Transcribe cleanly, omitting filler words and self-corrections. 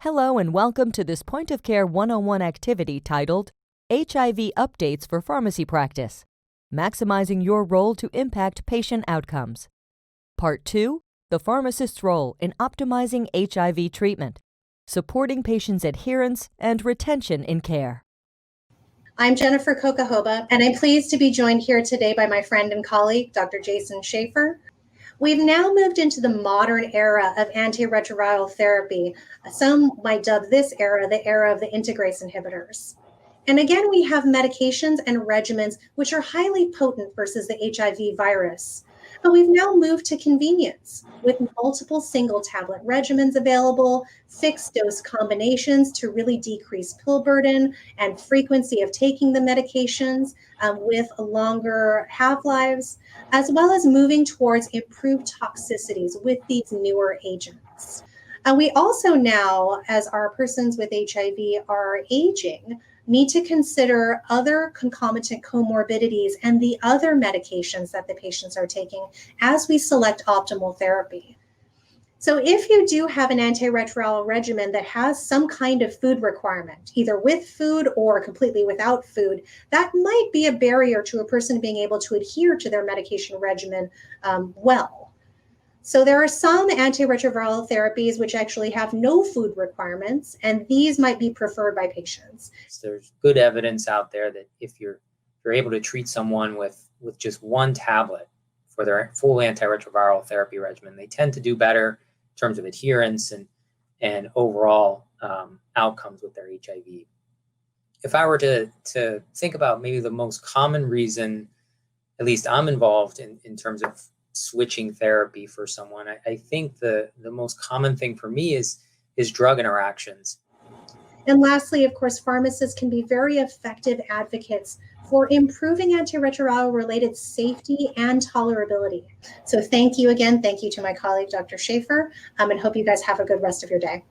Hello and welcome to this Point of Care 101 activity titled HIV Updates for Pharmacy Practice, Maximizing Your Role to Impact Patient Outcomes. Part 2, the pharmacist's role in optimizing HIV treatment, supporting patients' adherence and retention in care. I'm Jennifer Cocohoba, and I'm pleased to be joined here today by my friend and colleague, Dr. Jason Schafer. We've now moved into the modern era of antiretroviral therapy. Some might dub this era the era of the integrase inhibitors. And again, we have medications and regimens which are highly potent versus the HIV virus. But we've now moved to convenience with multiple single tablet regimens available, fixed dose combinations to really decrease pill burden and frequency of taking the medications with longer half-lives, as well as moving towards improved toxicities with these newer agents. We also now, as our persons with HIV are aging, need to consider other concomitant comorbidities and the other medications that the patients are taking as we select optimal therapy. So if you do have an antiretroviral regimen that has some kind of food requirement, either with food or completely without food, that might be a barrier to a person being able to adhere to their medication regimen well. So there are some antiretroviral therapies which actually have no food requirements, and these might be preferred by patients. There's good evidence out there that if you're able to treat someone with just one tablet for their full antiretroviral therapy regimen, they tend to do better in terms of adherence and overall outcomes with their HIV. If I were to think about maybe the most common reason, at least I'm involved in terms of switching therapy for someone, I think the most common thing for me is drug interactions. And lastly, of course, pharmacists can be very effective advocates for improving antiretroviral related safety and tolerability. So thank you again. Thank you to my colleague, Dr. Schafer, and hope you guys have a good rest of your day.